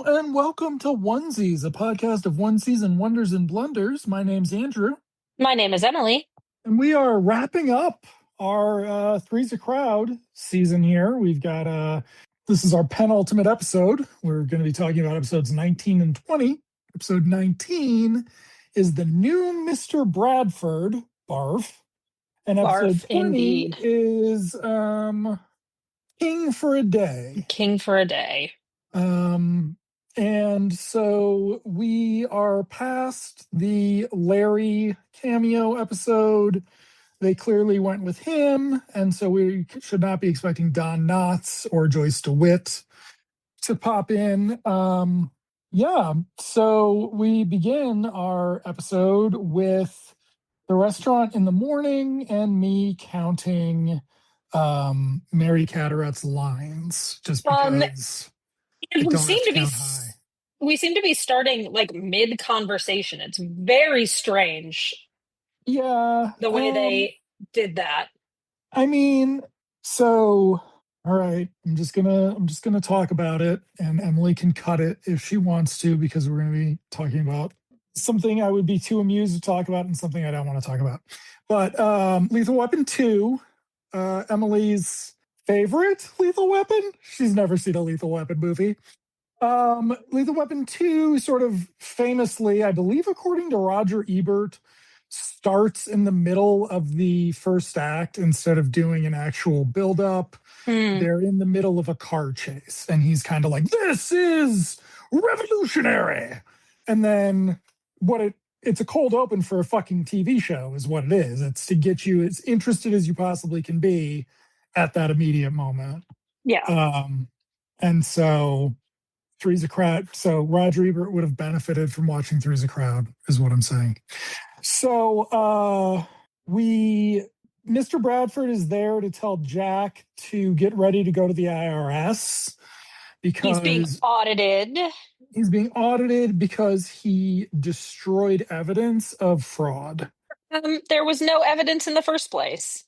and welcome to Onesies, a podcast of onesies and wonders and blunders. My name's Andrew, My name is Emily. and we are wrapping up our Three's a Crowd season here. We've got this is our penultimate episode. We're going to be talking about episodes 19 and 20. Episode 19 is the new Mr. Bradford, barf, and episode Barf, 20 indeed. is King for a Day. King for a Day. And so we are past the Larry cameo episode. They clearly went with him, and so we should not be expecting Don Knotts or Joyce DeWitt to pop in. Yeah, so we begin our episode with the restaurant in the morning and me counting Mary Cadorette's lines just because I We don't have seem to to be count high. we seem to be starting like mid conversation. It's very strange Yeah. the way they did that. I mean, so all right, I'm just gonna talk about it, and Emily can cut it if she wants to, because we're gonna be talking about something I would be too amused to talk about and something I don't want to talk about. But Lethal Weapon 2, Emily's favorite Lethal Weapon. She's never seen a Lethal Weapon movie. Lethal Weapon 2 sort of famously, I believe, according to Roger Ebert, starts in the middle of the first act instead of doing an actual build-up. They're in the middle of a car chase, and he's kind of like, "This is revolutionary." And then it's a cold open for a fucking TV show is what it is. It's to get you as interested as you possibly can be at that immediate moment. Yeah. And so Three's a Crowd. So Roger Ebert would have benefited from watching Three's a Crowd, is what I'm saying. So Mr. Bradford is there to tell Jack to get ready to go to the IRS He's being because audited. he's being audited because he destroyed evidence of fraud. There was no evidence in the first place.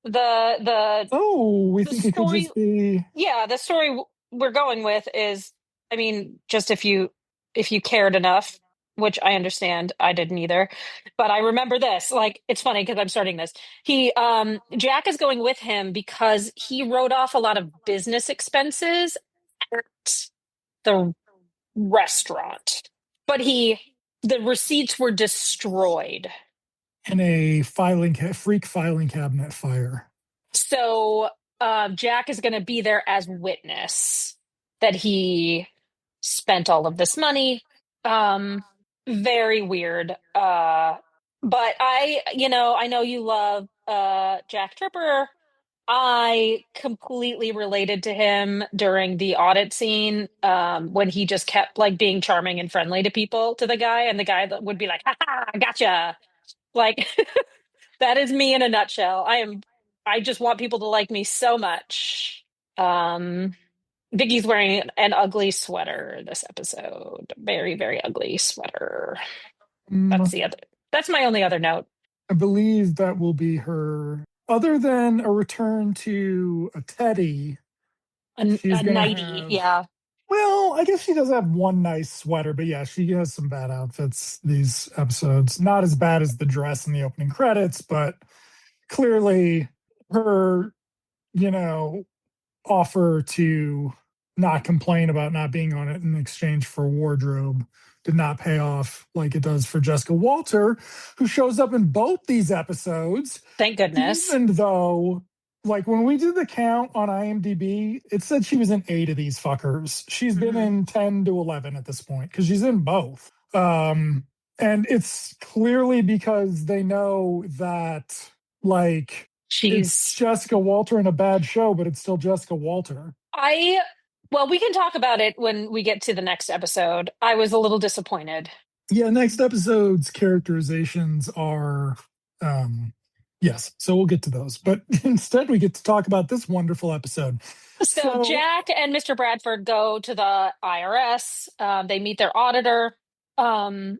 We think it could just be. Yeah, the story we're going with is, I mean, just if you cared enough, which I understand, I didn't either, but I remember this. Like, it's funny because I'm starting this. Jack is going with him because he wrote off a lot of business expenses at the restaurant, but the receipts were destroyed. In a freak filing cabinet fire. So Jack is going to be there as witness that he spent all of this money. Very weird. But I know you love Jack Tripper. I completely related to him during the audit scene when he just kept like being charming and friendly to people, to the guy, and the guy that would be like, "Ha ha, gotcha." Like that is me in a nutshell. I just want people to like me so much. Vicky's wearing an ugly sweater this episode. Very, very ugly sweater. That's my only other note. I believe that will be her. Other than a return to a Teddy, she's A gonna nightie, have. yeah. Well, I guess she does have one nice sweater, but yeah, she has some bad outfits these episodes. Not as bad as the dress in the opening credits, but clearly her, offer to not complain about not being on it in exchange for wardrobe did not pay off like it does for Jessica Walter, who shows up in both these episodes. Thank goodness. Even though, like, when we did the count on IMDb, it said she was in 8 of these fuckers. She's been in 10 to 11 at this point because she's in both. And it's clearly because they know that, like, it's Jessica Walter in a bad show, but it's still Jessica Walter. Well, we can talk about it when we get to the next episode. I was a little disappointed. Yeah, next episode's characterizations are, yes, so we'll get to those. But instead, we get to talk about this wonderful episode. So Jack and Mr. Bradford go to the IRS. They meet their auditor. Mr.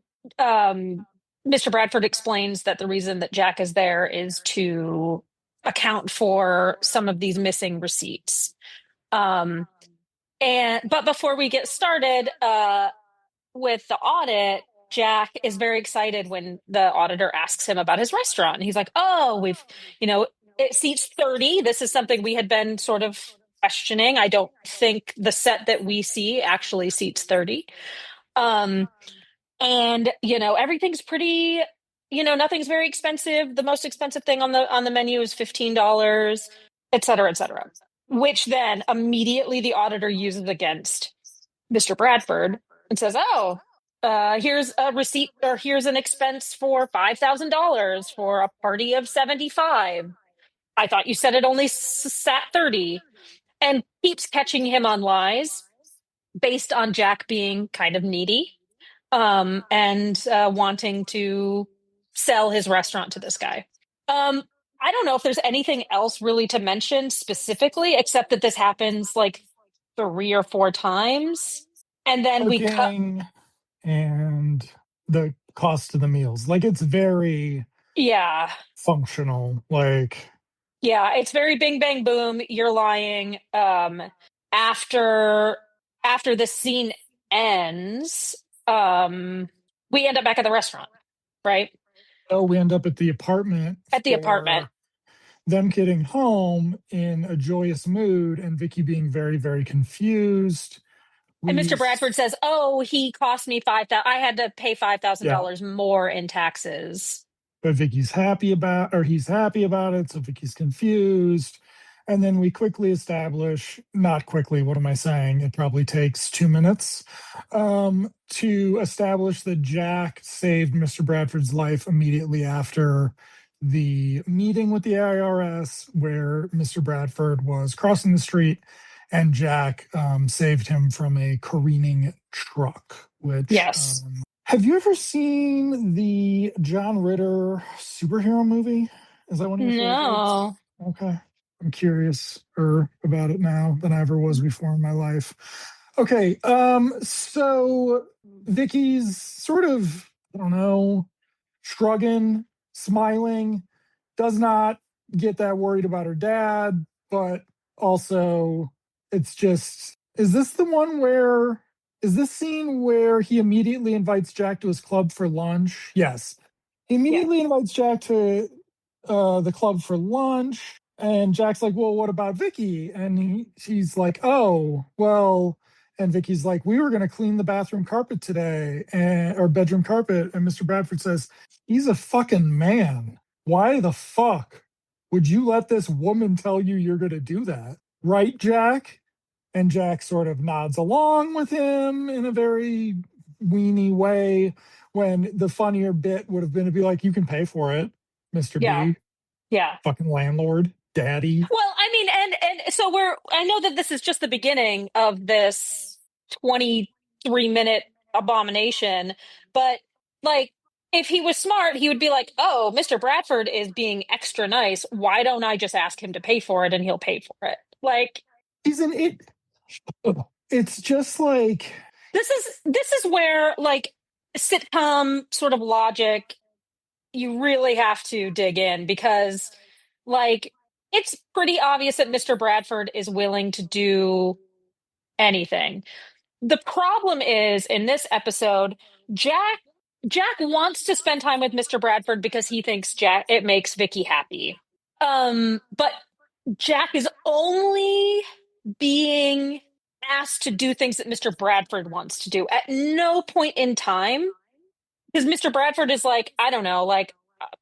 Bradford explains that the reason that Jack is there is to account for some of these missing receipts. But before we get started with the audit, Jack is very excited when the auditor asks him about his restaurant. And he's like, "Oh, you know, it seats 30. This is something we had been sort of questioning. I don't think the set that we see actually seats 30." Um, and everything's pretty, nothing's very expensive. The most expensive thing on the menu is $15, et cetera, et cetera. Which then immediately the auditor uses against Mr. Bradford and says, "Oh, here's a receipt, or here's an expense for $5,000 for a party of 75. I thought you said it only sat 30." And keeps catching him on lies based on Jack being kind of needy, and wanting to sell his restaurant to this guy. Um, I don't know if there's anything else really to mention specifically, except that this happens like 3 or 4 times. And then we cut. Cooking and the cost of the meals. Like it's very Yeah. functional. Like Yeah. It's very bing, bang, boom. You're lying. After, after the scene ends, we end up back at the restaurant, right? oh, we end up at the apartment At the apartment. for them getting home in a joyous mood and Vicky being very, very confused. And We Mr. Bradford says, "Oh, he cost me 5,000. I had to pay five thousand yeah, dollars more in taxes." but Vicky's happy about, or he's happy about it, so Vicky's confused. And then we quickly establish, not quickly, what am I saying? It probably takes 2 minutes to establish that Jack saved Mr. Bradford's life immediately after the meeting with the IRS, where Mr. Bradford was crossing the street and Jack saved him from a careening truck, which Yes. have you ever seen the John Ritter superhero movie? Is that one of your favorites? No. Okay. I'm curious about it now than I ever was before in my life. Okay, so Vicky's sort of, I don't know, shrugging, smiling, does not get that worried about her dad, but also it's just, is this the one where, is this scene where he immediately invites Jack to his club for lunch? Yes. He Yeah. immediately invites Jack to the club for lunch. And Jack's like, well, what about Vicky? And she's like, oh, well, and Vicky's like, we were going to clean the bathroom carpet today, or bedroom carpet. And Mr. Bradford says, he's a fucking man. Why the fuck would you let this woman tell you you're going to do that? Right, Jack? And Jack sort of nods along with him in a very weenie way, when the funnier bit would have been to be like, you can pay for it, Mr. Yeah. B, Yeah. fucking landlord, daddy. Well, I mean, and so I know that this is just the beginning of this 23-minute abomination, but like, if he was smart, he would be like, "Oh, Mr. Bradford is being extra nice. Why don't I just ask him to pay for it and he'll pay for it?" Like, He's an it. It's just like, this is where, like, sitcom sort of logic, you really have to dig in, because, like, it's pretty obvious that Mr. Bradford is willing to do anything. The problem is, in this episode, Jack Jack wants to spend time with Mr. Bradford because he thinks Jack it makes Vicky happy. But Jack is only being asked to do things that Mr. Bradford wants to do. At no point in time, because Mr. Bradford is like, I don't know, like,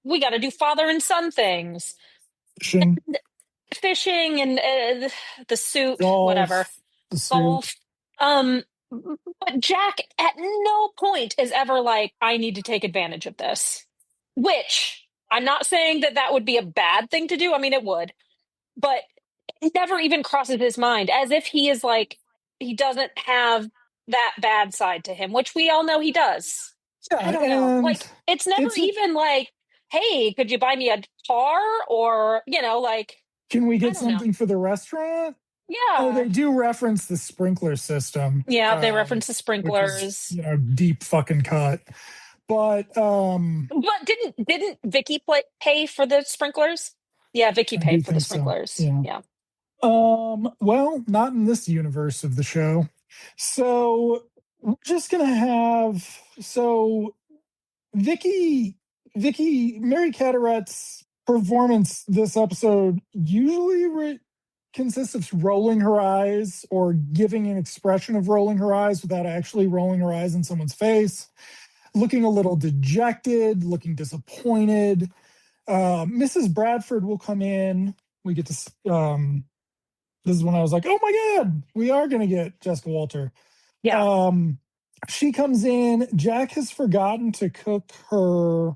we got to do father and son things, fishing, fishing, and the suit, whatever, golf, the suit. golf. But Jack at no point is ever like, I need to take advantage of this. Which, I'm not saying that that would be a bad thing to do. I mean, it would, but it never even crosses his mind, as if he is like, he doesn't have that bad side to him, which we all know he does. I Yeah, don't know. and Like, it's never it's, even like, "Hey, could you buy me a car?" Or, like, can we I get don't know. something for the restaurant? Oh, Yeah. they do reference the sprinkler system, Yeah, they reference the which is, sprinklers. deep fucking cut. But But didn't Vicky pay for the sprinklers? Yeah, Vicky I do paid for the think so. sprinklers. Yeah. Yeah. Well, not in this universe of the show. So we're just gonna have so Vicki, Mary Cadorette's performance this episode usually consists of rolling her eyes or giving an expression of rolling her eyes without actually rolling her eyes in someone's face, looking a little dejected, looking disappointed. Mrs. Bradford will come in. We get to this is when I was like, oh my God, we are going to get Jessica Walter. Yeah, Um, she comes in. Jack has forgotten to cook her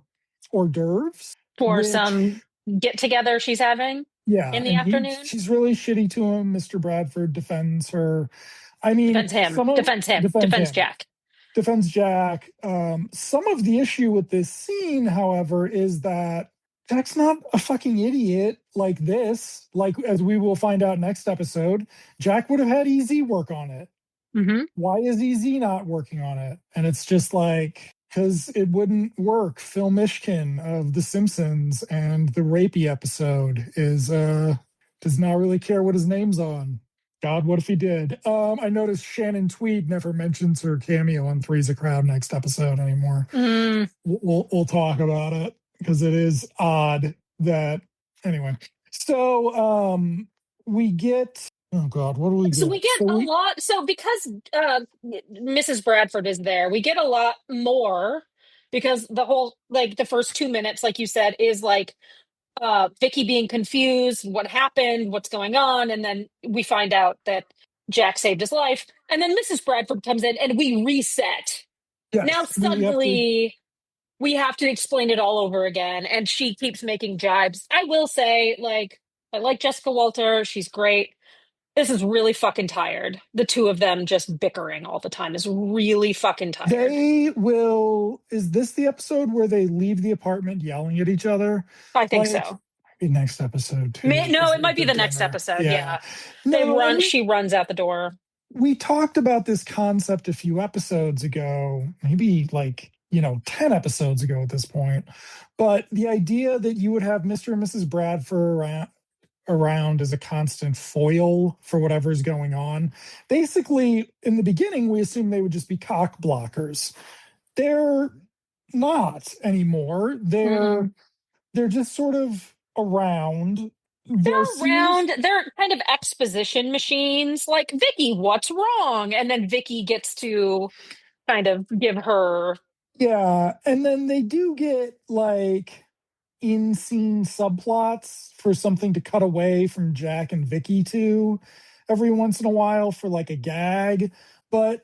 hors d'oeuvres, for which, some get together she's having yeah, in the and afternoon. she's really shitty to him. Mr. Bradford defends her. I mean, Defends him. some of Defends him. defends Defends him, Jack. defends Jack. Some of the issue with this scene, however, is that Jack's not a fucking idiot like this. Like, as we will find out next episode, Jack would have had easy work on it. Hmm. Why is EZ not working on it? And it's just like, because it wouldn't work. Phil Mishkin of The Simpsons and the rapey episode does not really care what his name's on. God, what if he did? I noticed Shannon Tweed never mentions her cameo on Three's a Crowd next episode anymore. Mm. We'll talk about it because it is odd that anyway. So we get, oh God, what do we So we get? get a lot. So because Mrs. Bradford is there, we get a lot more because the whole, like the first 2 minutes, like you said, is like Vicki being confused, what happened, what's going on, and then we find out that Jack saved his life, and then Mrs. Bradford comes in, and we reset. Now Yes, we have to. suddenly we have to explain it all over again, and she keeps making jibes. I will say, like, I like Jessica Walter; she's great. This is really fucking tired. The two of them just bickering all the time is really fucking tired. They will. Is this the episode where they leave the apartment yelling at each other? I think Like, so. maybe next episode too, No, because it they're at might be the the next dinner. episode. Yeah. Yeah, they No, and run. She runs out the door. we talked about this concept a few episodes ago, maybe like, 10 episodes ago at this point. But the idea that you would have Mr. and Mrs. Bradford around as a constant foil for whatever's going on. Basically, in the beginning, we assumed they would just be cock blockers. They're not anymore. Mm-mm. They're just sort of around. There They're seems, around. They're kind of exposition machines. Like Vicky, what's wrong? And then Vicky gets to kind of give her. yeah, and then they do get like in scene subplots for something to cut away from Jack and Vicky to every once in a while for like a gag. But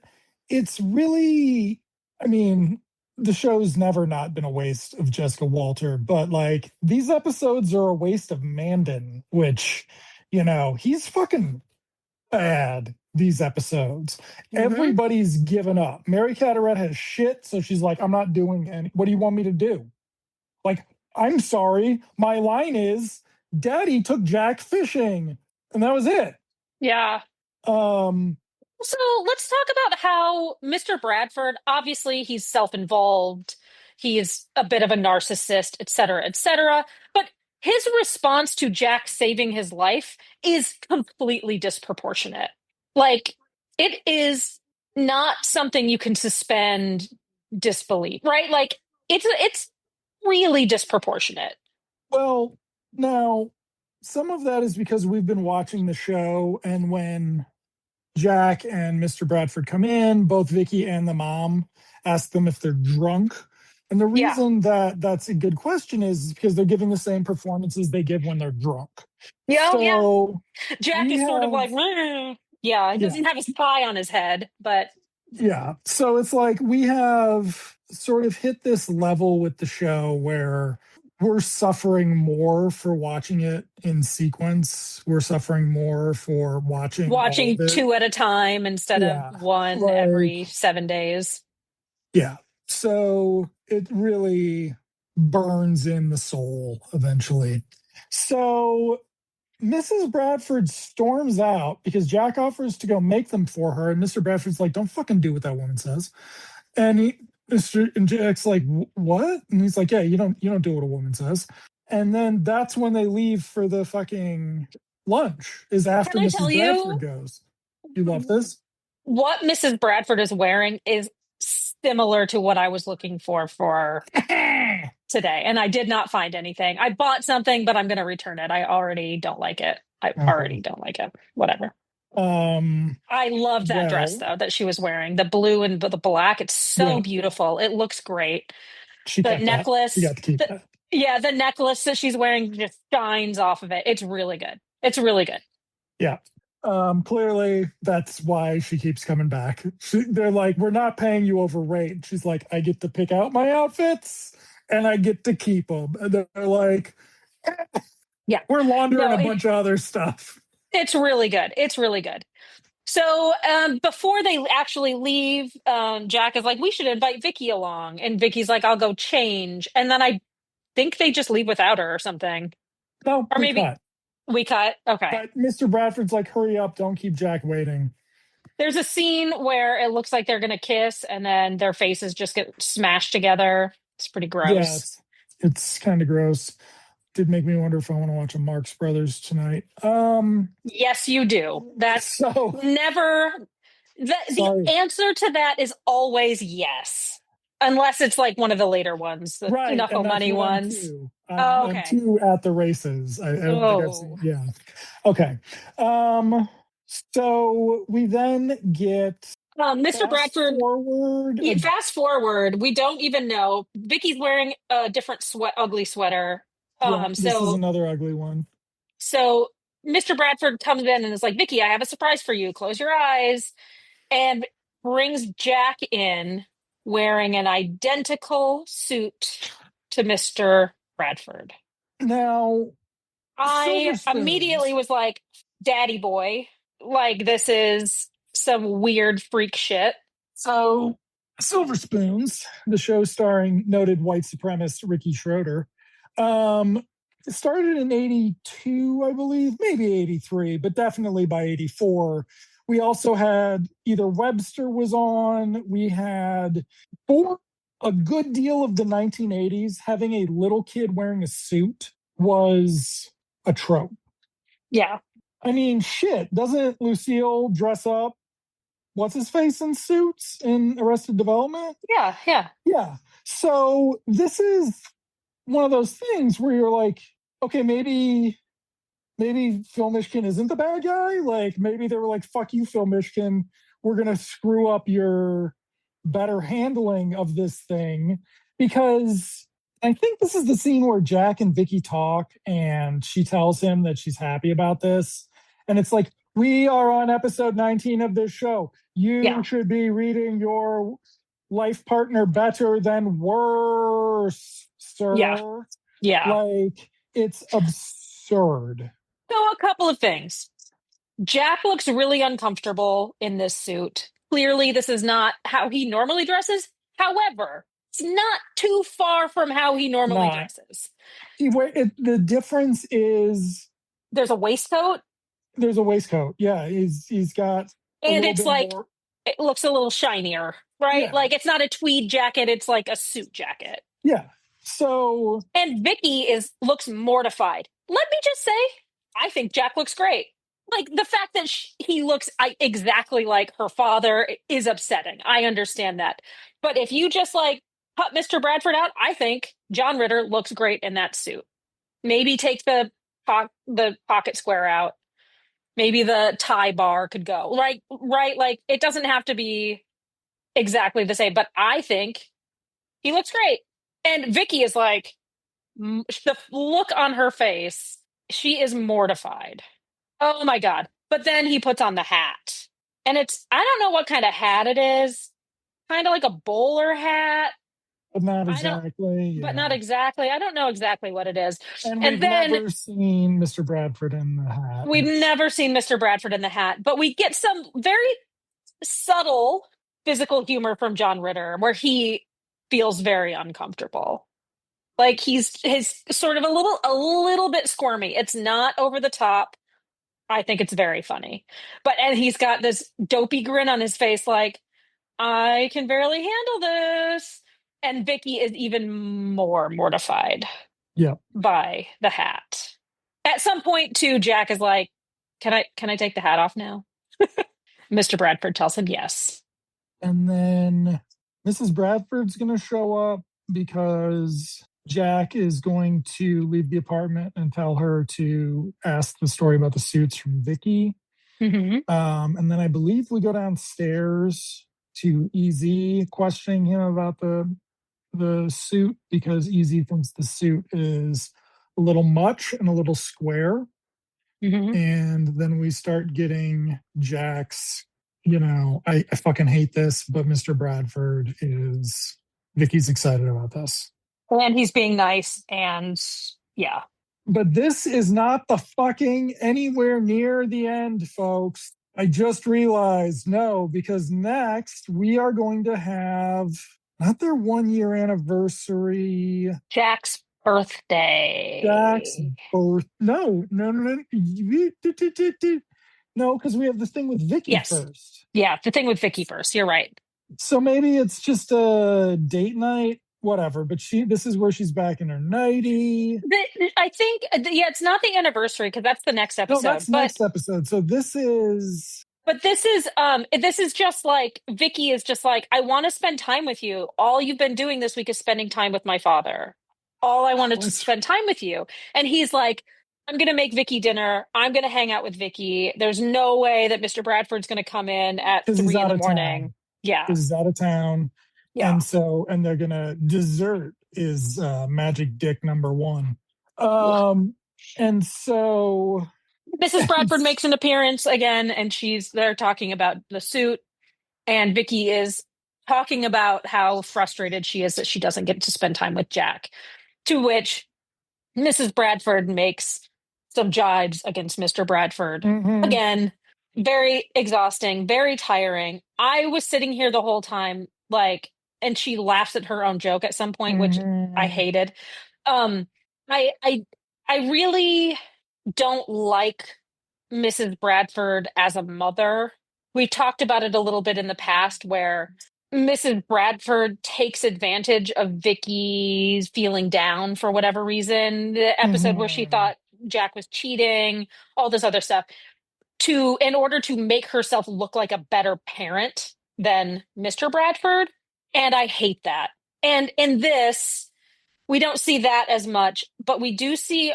it's really, I mean, the show's never not been a waste of Jessica Walter, but like these episodes are a waste of Mandan, which, he's fucking bad these episodes. Mhm. Everybody's given up. Mary Cadorette has shit, so she's like, I'm not doing any. What do you want me to do? Like, I'm sorry. My line is, Daddy took Jack fishing, and that was it. Yeah. Um, So let's talk about how Mr. Bradford, obviously, he's self-involved. He's a bit of a narcissist, et cetera, et cetera. But his response to Jack saving his life is completely disproportionate. Like, it is not something you can suspend disbelief, right? Like, it's really disproportionate. well, now some of that is because we've been watching the show, and when Jack and Mr. Bradford come in, both Vicky and the mom ask them if they're drunk. And the Yeah. reason that that's a good question is because they're giving the same performances they give when they're drunk. Yeah, oh, yeah. So Jack we is sort of have, like, "Meh." Yeah, he yeah, doesn't have his tie on his head, but yeah. So it's like we have sort of hit this level with the show where we're suffering more for watching it in sequence. We're suffering more for watching all watching of it. two at a time instead of Yeah. one Like, every 7 days. yeah. So it really burns in the soul eventually. So Mrs. Bradford storms out because Jack offers to go make them for her. And Mr. Bradford's like, don't fucking do what that woman says. And and Jack's like, what? And he's like, yeah, you don't do what a woman says. And then that's when they leave for the fucking lunch is Can after I tell Mrs. Bradford you goes. You love this? what Mrs. Bradford is wearing is similar to what I was looking for today, and I did not find anything. I bought something, but I'm going to return it. I already don't like it. I Okay. already don't like it. Whatever. Um, I loved that dress well, though that she was wearing. The blue and the black. It's so yeah, beautiful. It looks great. she The kept that. She necklace, got to keep the, that. yeah, the necklace that she's wearing just shines off of it. It's really good. It's really good. Yeah. Clearly that's why she keeps coming back. They're like, we're not paying you over rate. She's like, I get to pick out my outfits and I get to keep them. And they're like, Yeah. we're laundering No, a bunch of other stuff. it's really good. It's really good. So before they actually leave, Jack is like, we should invite Vicky along. And Vicky's like, I'll go change. And then I think they just leave without her or something. No, Or we maybe cut. we cut. Okay. But Mr. Bradford's like, hurry up, don't keep Jack waiting. There's a scene where it looks like they're going to kiss and then their faces just get smashed together. It's pretty Yeah, gross. it's kind of gross. Did make me wonder if I want to watch a Marx Brothers tonight. Yes, you do. That's So never the sorry. answer to that is always yes. Unless it's like one of the later ones, the Right, and Knuckle that's Money what I'm ones. too. Oh, I'm okay. too at the races. I don't think I've seen. Oh. Yeah. Okay. Um. So we then get Mr. fast Bradford, forward. fast forward, we don't even know. Vicky's wearing a different ugly sweater. Yeah, Um, this is so another ugly one. so Mr. Bradford comes in and is like, Vicky, I have a surprise for you. Close your eyes. And brings Jack in wearing an identical suit to Mr. Bradford. Now, silver I immediately spoons. was like, Daddy boy, like this is some weird freak shit. So, Silver Spoons, the show starring noted white supremacist Ricky Schroeder, um, started in '82, I believe, maybe '83, but definitely by '84. We also had either Webster was on, we had for a good deal of the 1980s, having a little kid wearing a suit was a trope. Yeah, I mean, shit, doesn't Lucille dress up what's his face in Suits in Arrested Development? yeah, yeah, Yeah. So this is one of those things where you're like, okay, maybe Phil Mishkin isn't the bad guy. Like maybe they were like, fuck you, Phil Mishkin. We're gonna screw up your better handling of this thing. Because I think this is the scene where Jack and Vicky talk and she tells him that she's happy about this. And it's like, we are on episode 19 of this show. You yeah, should be reading your life partner better than worse, yeah, sir. yeah. Like, it's absurd. So a couple of things. Jack looks really uncomfortable in this suit. Clearly, this is not how he normally dresses. However, it's not too far from how he normally Not. dresses. The difference is There's a waistcoat, there's a waistcoat. Yeah, he's got a and little it's bit like more. it looks a little shinier, right? Yeah, Like it's not a tweed jacket, it's like a suit jacket. yeah. So And Vicky is looks mortified. Let me just say, I think Jack looks great. Like the fact that he looks exactly like her father is upsetting. I understand that. But if you just like cut Mr. Bradford out, I think John Ritter looks great in that suit. Maybe take the pocket square out. Maybe the tie bar could go. Right, like it doesn't have to be exactly the same, but I think he looks great. And Vicky is like the look on her face, she is mortified. Oh my God. But then he puts on the hat. And I don't know what kind of hat it is. Kind of like a bowler hat. but not I don't, exactly. but not Yeah. exactly. I don't know exactly what it is. And And we've then never seen Mr. Bradford in the hat. we've never seen Mr. Bradford in the hat, but we get some very subtle physical humor from John Ritter where he feels very uncomfortable. Like he's sort of a little bit squirmy. It's not over the top. I think it's very funny. And he's got this dopey grin on his face like I can barely handle this. And Vicky is even more mortified Yeah. by the hat. At some point too, Jack is like, Can I take the hat off now? Mr. Bradford tells him yes. And then Mrs. Bradford's going to show up because Jack is going to leave the apartment and tell her to ask the story about the suits from Vicki. Hmm. And then I believe we go downstairs to EZ questioning him about the suit because EZ thinks the suit is a little much and a little square. Hmm. And then we start getting Jack's, I fucking hate this, but Mr. Bradford is, Vicky's excited about this. And he's being nice, and yeah. But this is not the fucking anywhere near the end, folks. I just realized no, because next we are going to have not their 1 year anniversary, Jack's Jack's birthday. birth. No, no, no, no. No, because we have the thing with Vicky Yes. first. Yeah, the thing with Vicki first. You're right. So maybe it's just a date night, whatever. But this is where she's back in her nightie. I think, yeah, it's not the anniversary because that's the next No, episode. that's next episode. So this is. But this is just like Vicky is just like, I want to spend time with you. All you've been doing this week is spending time with my father. All I wanted to Let's spend time with you. And he's like, I'm gonna make Vicky dinner. I'm gonna hang out with Vicky. There's no way that Mr. Bradford's gonna come in at because he's 3 in out the of morning. town. Yeah. Because he's out of town, Yeah. and they're gonna dessert is magic dick number one. Ugh. And so Mrs. Bradford makes an appearance again, and they're talking about the suit, and Vicky is talking about how frustrated she is that she doesn't get to spend time with Jack. To which Mrs. Bradford makes some jibes against Mr. Bradford. mhm, Again, very exhausting, very tiring. I was sitting here the whole time, like, and she laughs at her own joke at some point, which I mhm, hated. Um, I I I really don't like Mrs. Bradford as a mother. We talked about it a little bit in the past where Mrs. Bradford takes advantage of Vicky's feeling down for whatever reason. The episode where she mhm. thought Jack was cheating, all this other stuff, in order to make herself look like a better parent than Mr. Bradford. And I hate that. And in this, we don't see that as much, but we do see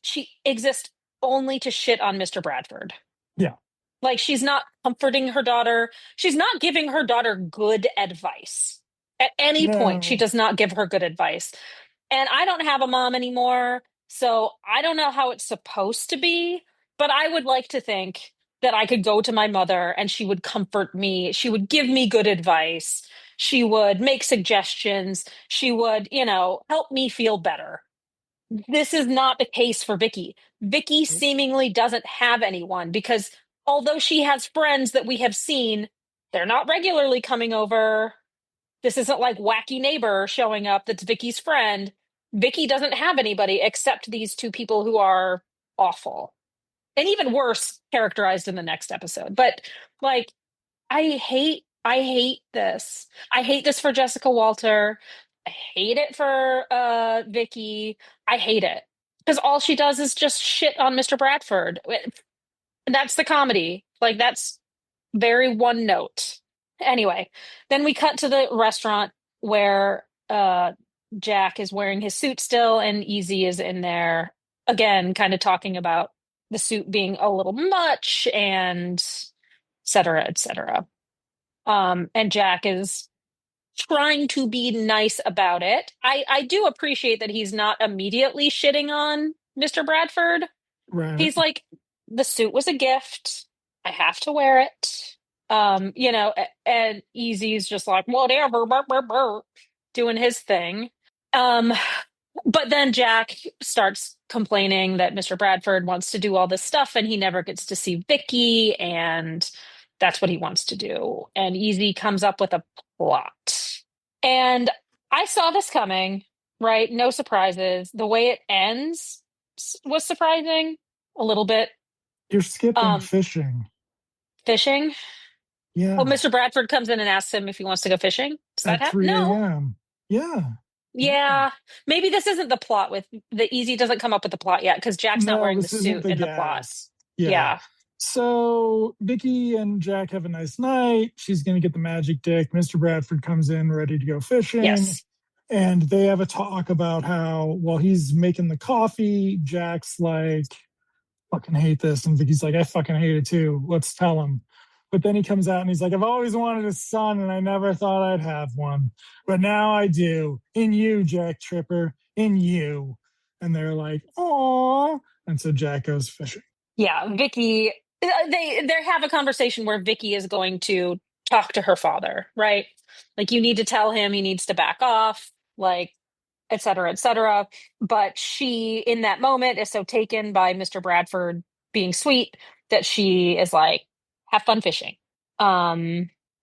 she exists only to shit on Mr. Bradford. Yeah, Like she's not comforting her daughter. She's not giving her daughter good advice. At any point, she no. does not give her good advice. And I don't have a mom anymore, so I don't know how it's supposed to be, but I would like to think that I could go to my mother and she would comfort me. She would give me good advice. She would make suggestions. She would, help me feel better. This is not the case for Vicky. Vicky seemingly doesn't have anyone because although she has friends that we have seen, they're not regularly coming over. This isn't like wacky neighbor showing up that's Vicky's friend. Vicky doesn't have anybody except these two people who are awful. And even worse characterized in the next episode. But like I hate this. I hate this for Jessica Walter. I hate it for Vicky. I hate it. Because all she does is just shit on Mr. Bradford. That's the comedy. Like that's very one note. Anyway, then we cut to the restaurant where Jack is wearing his suit still and Easy is in there again, kind of talking about the suit being a little much and et cetera, et cetera. And Jack is trying to be nice about it. I do appreciate that he's not immediately shitting on Mr. Bradford. Right. He's like, the suit was a gift. I have to wear it. And Easy's just like, whatever, burr, burr, burr, doing his thing. Um, but then Jack starts complaining that Mr. Bradford wants to do all this stuff and he never gets to see Vicky, and that's what he wants to do. And Easy comes up with a plot. And I saw this coming, right? No surprises. The way it ends was surprising a little bit. You're skipping Um, fishing. Fishing. Well, Yeah. Mr. Bradford comes in and asks him if he wants to go fishing. Does that At happen? 3 No. a.m. Yeah. Yeah. Yeah. Maybe this isn't the plot with the Easy doesn't come up with the plot yet because Jack's not No, wearing the this isn't suit the in the plot. gas. Yeah. Yeah. So Vicki and Jack have a nice night. She's going to get the magic dick. Mr. Bradford comes in ready to go fishing. Yes. And they have a talk about how, while he's making the coffee, Jack's like, fucking hate this. And Vicky's like, I fucking hate it too. Let's tell him. But then he comes out and he's like, I've always wanted a son and I never thought I'd have one. But now I do. In you, Jack Tripper. In you. And they're like, "Aw." And so Jack goes fishing. Yeah. Vicky, they have a conversation where Vicky is going to talk to her father, right? Like, you need to tell him he needs to back off, like, et cetera, et cetera. But she, in that moment, is so taken by Mr. Bradford being sweet that she is like, have fun fishing.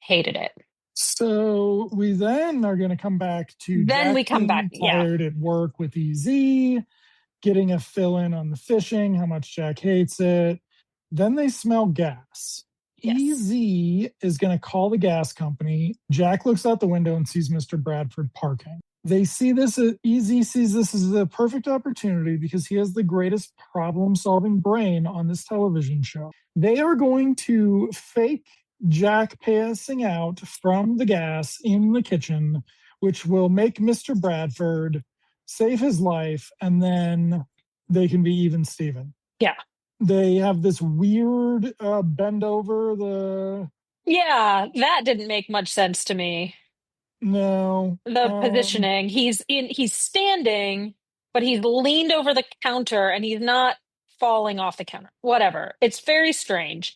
Hated it. So we then are going to come back to Then Jack we come back. being Yeah. tired at work with EZ, getting a fill in on the fishing, how much Jack hates it. Then they smell gas. Yes. EZ is going to call the gas company. Jack looks out the window and sees Mr. Bradford parking. They see this, EZ sees this as the perfect opportunity because he has the greatest problem solving brain on this television show. They are going to fake Jack passing out from the gas in the kitchen, which will make Mr. Bradford save his life, and then they can be even Steven. Yeah. They have this weird bend over the Yeah. That didn't make much sense to me. no. The positioning. He's standing, but he's leaned over the counter and he's not falling off the counter. Whatever. It's very strange.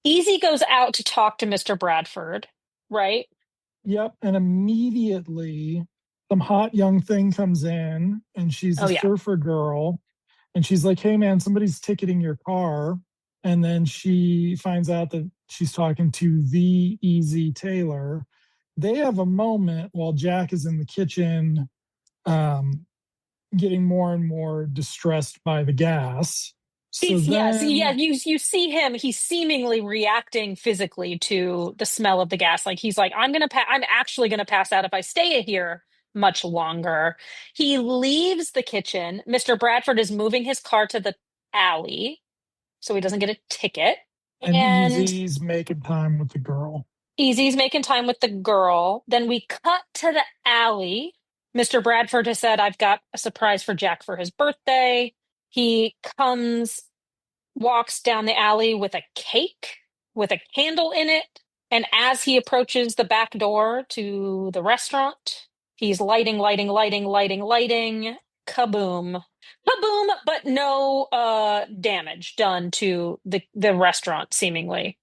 Easy goes out to talk to Mr. Bradford, right? Yep. And immediately some hot young thing comes in and she's Oh a yeah. surfer girl. And she's like, hey man, somebody's ticketing your car. And then she finds out that she's talking to the Easy Taylor. They have a moment while Jack is in the kitchen, um, getting more and more distressed by the gas. So Yes, yeah, then, you see him, he's seemingly reacting physically to the smell of the gas. Like, he's like, I'm actually gonna pass out if I stay here much longer. He leaves the kitchen. Mr. Bradford is moving his car to the alley so he doesn't get a ticket. and And Easy's making time with the girl. Easy's making time with the girl. Then we cut to the alley. Mr. Bradford has said, I've got a surprise for Jack for his birthday. He walks down the alley with a cake with a candle in it. And as he approaches the back door to the restaurant, he's lighting, lighting, lighting, lighting, lighting. Kaboom. Kaboom, but no damage done to the restaurant, seemingly.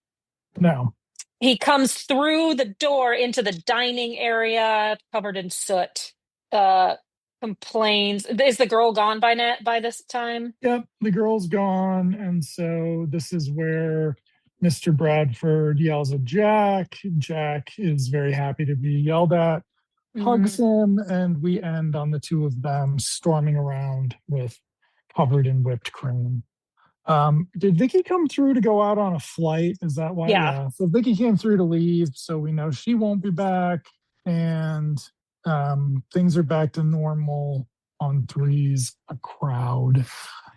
No. He comes through the door into the dining area, covered in soot. Uh, Complains. Is the girl gone by this time? Yep, the girl's gone. And so this is where Mr. Bradford yells at Jack. Jack is very happy to be yelled at, hugs Hmm. him, and we end on the two of them storming around with covered in whipped cream. Did Vicky come through to go out on a flight? Is that why? Yeah. Yeah. So Vicky came through to leave, so we know she won't be back. And things are back to normal on threes, a crowd.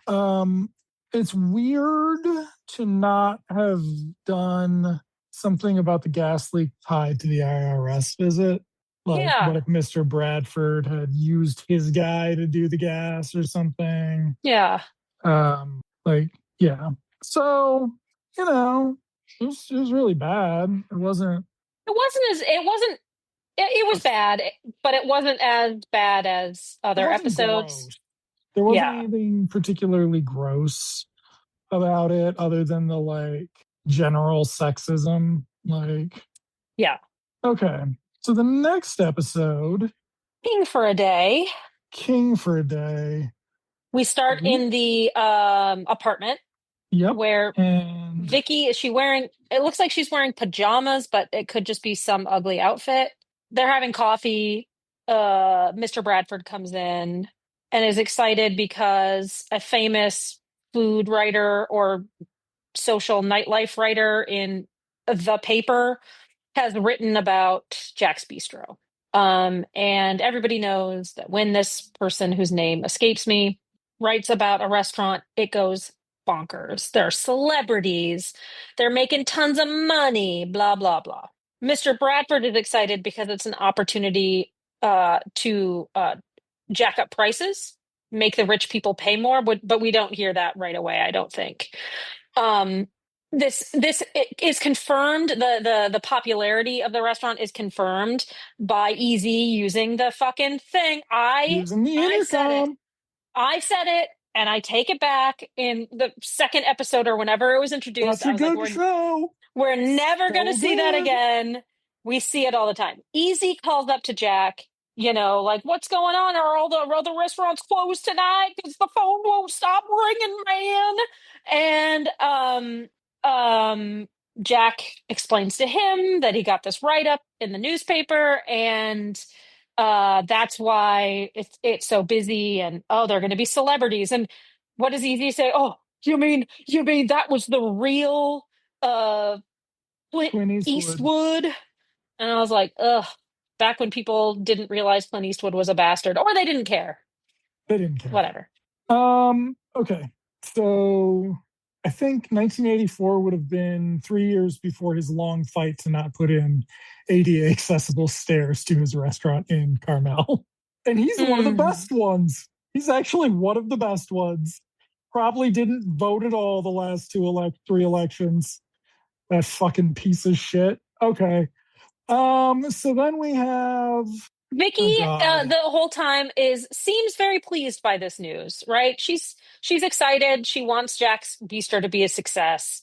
Um, it's weird to not have done something about the gas leak tied to the IRS visit. Like, Yeah. what if Mr. Bradford had used his guy to do the gas or something? Yeah. Like, yeah. So, it was really bad. It wasn't, It was bad, but it wasn't as bad as it other wasn't episodes. gross. There wasn't Yeah. anything particularly gross about it other than the like general sexism. Like, Yeah. okay. So the next episode, King for a day. King for a Day. We start We, in the apartment yep. where And Vicky, is she wearing, it looks like she's wearing pajamas, but it could just be some ugly outfit. They're having coffee. Mr. Bradford comes in and is excited because a famous food writer or social nightlife writer in the paper has written about Jack's Bistro. And everybody knows that when this person whose name escapes me writes about a restaurant, it goes bonkers. They're celebrities. They're making tons of money, blah, blah, blah. Mr. Bradford is excited because it's an opportunity to jack up prices, make the rich people pay more, but we don't hear that right away, I don't think. Um, this is confirmed. The popularity of the restaurant is confirmed by Easy using the fucking thing. Using the I said it. intercom. I said it, and I take it back. In the second episode or whenever it was introduced, Such I a was like, good show. we're never going to So see that good. again. We see it all the time. Easy calls up to Jack, like, what's going on? Are all the restaurants closed tonight? Because the phone won't stop ringing, man. And Jack explains to him that he got this write up in the newspaper, and that's why it's so busy. And oh, they're going to be celebrities. And what does Easy say? Oh, you mean that was the real Clint Clint Eastwood. Eastwood? And I was like, ugh, back when people didn't realize Clint Eastwood was a bastard, or they didn't care. They didn't care. Whatever. Okay. So I think 1984 would have been 3 years before his long fight to not put in ADA accessible stairs to his restaurant in Carmel. And he's one of the best ones. He's actually one of the best ones. Probably didn't vote at all the last three elections. That fucking piece of shit. Okay. So then we have, oh Vicki, God. the whole time seems very pleased by this news, right? She's excited. She wants Jack's Bistro to be a success.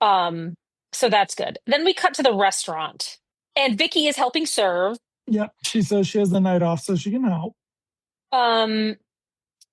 So that's good. Then we cut to the restaurant, and Vicki is helping serve. Yep. She says she has the night off so she can help. Um,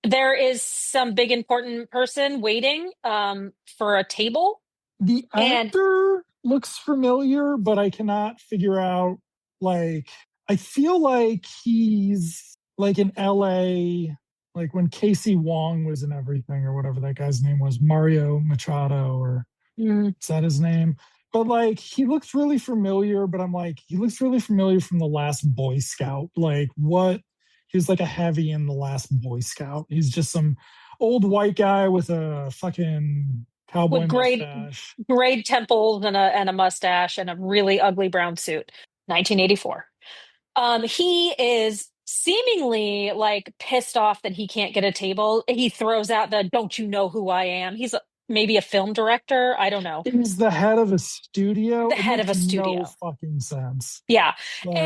there is some big important person waiting for a table. The And actor looks familiar, but I cannot figure out, I feel like he's like in LA, like when Casey Wong was in everything or whatever that guy's name was, Mario Machado, or is that his name? But like he looks really familiar, but I'm like, he looks really familiar from the last Boy Scout. Like what? He was like a heavy in the last Boy Scout. He's just some old white guy with a fucking cowboy with mustache. grade temples and a mustache and a really ugly brown suit. 1984. He is seemingly like pissed off that he can't get a table. He throws out the "Don't you know who I am?" He's maybe a film director. I don't know. He's the head of a studio. The It head of makes a no studio. fucking sense. Yeah. Like,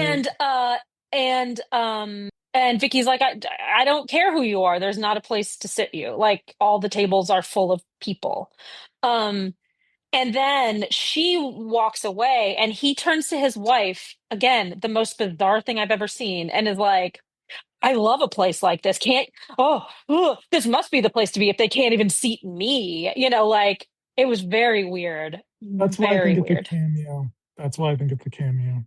And Vicky's like, I don't care who you are. There's not a place to sit you. Like all the tables are full of people. Um, and then she walks away, and he turns to his wife, again, the most bizarre thing I've ever seen, and is like, I love a place like this. Can't, oh, ugh, this must be the place to be if they can't even seat me. Like it was very weird. that's why I Very think it's a weird. cameo. That's why I think it's a cameo.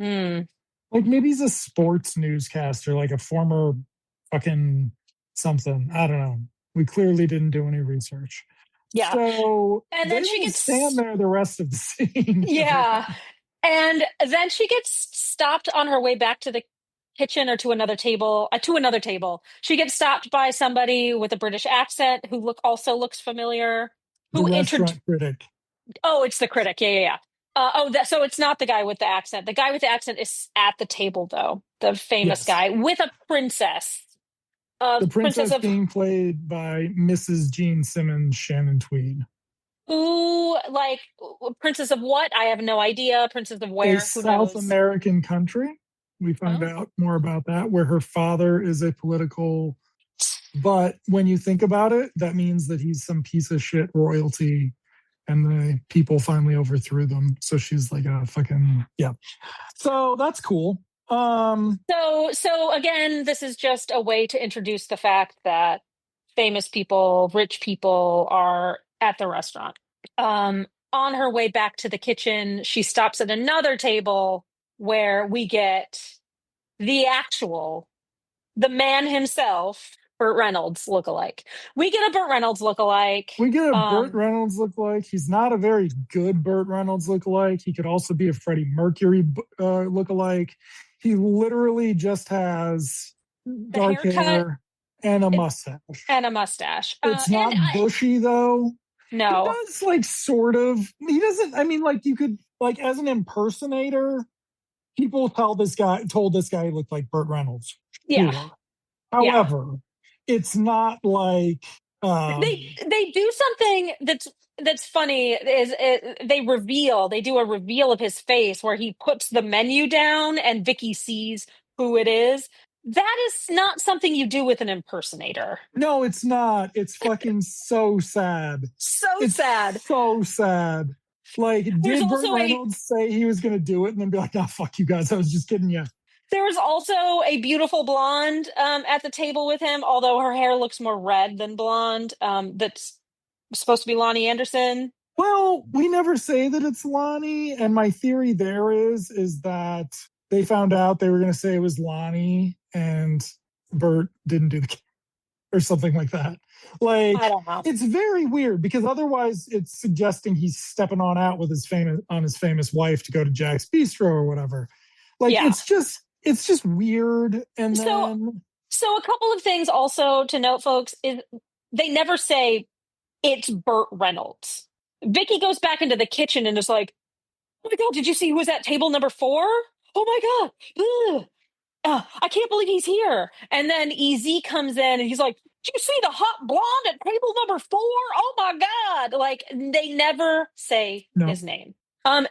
Mm. Like maybe he's a sports newscaster, like a former fucking something. I don't know. We clearly didn't do any research. Yeah. So And they then she didn't stand gets, there the rest of the scene. yeah. And then she gets stopped on her way back to the kitchen or to another table, to another table. She gets stopped by somebody with a British accent who also looks familiar, The who introduced, restaurant critic. oh, it's the critic. Yeah, yeah, yeah. So it's not the guy with the accent. The guy with the accent is at the table, though. The famous Yes. guy with a princess. The Princess princess of being played by Mrs. Jean Simmons Shannon Tweed. who, like, princess of what? I have no idea. Princess of A where? Who South knows? American country. We find Oh. out more about that, where her father is a political. But when you think about it, that means that he's some piece of shit royalty, and the people finally overthrew them. So she's like a fucking, yeah. So that's cool. So again, this is just a way to introduce the fact that famous people, rich people are at the restaurant. On her way back to the kitchen, she stops at another table where we get the man himself, Burt Reynolds lookalike. We get a Burt Reynolds lookalike. We get a Burt Reynolds lookalike. He's not a very good Burt Reynolds lookalike. He could also be a Freddie Mercury lookalike. He literally just has The dark haircut hair and a mustache. and a mustache. It's not bushy though. He No. does like sort of. He doesn't. I mean, like you could like as an impersonator, people told this guy he looked like Burt Reynolds. Yeah. Sure. Yeah. However, it's not like They do something that's funny is they do a reveal of his face where he puts the menu down and Vicky sees who it is. That is not something you do with an impersonator. no, it's not. It's fucking so sad. So It's sad. so sad. Like, There's did Burt also a Reynolds say he was going to do it and then be like, "Ah, fuck you guys, I was just kidding you"? There was also a beautiful blonde at the table with him, although her hair looks more red than blonde. That's supposed to be Lonnie Anderson. Well, we never say that it's Lonnie, and my theory there is that they found out they were going to say it was Lonnie, and Bert didn't do the or something like that. Like I don't know. it's very weird because otherwise it's suggesting he's stepping on out with his famous wife to go to Jack's Bistro or whatever. Like Yeah. it's just weird. And So, then so a couple of things also to note, folks, is they never say it's Burt Reynolds. Vicky goes back into the kitchen and is like, "Oh my God, did you see who was at table number 4? Oh my God. Ugh. I can't believe he's here." And then EZ comes in and he's like, "Do you see the hot blonde at table number 4? Oh my God." Like they never say no, his name.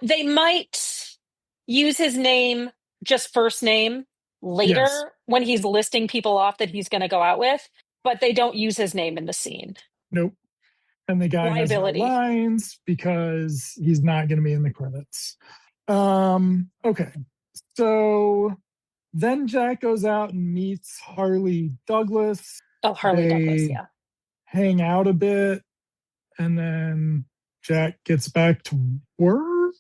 They might use his name, just first name, yes, later when he's listing people off that he's going to go out with, but they don't use his name in the scene. nope. And the guy has no Liability. lines because he's not going to be in the credits. Okay. So then Jack goes out and meets Harley Douglas. Oh, Harley Douglas. They Yeah. hang out a bit, and then Jack gets back to work.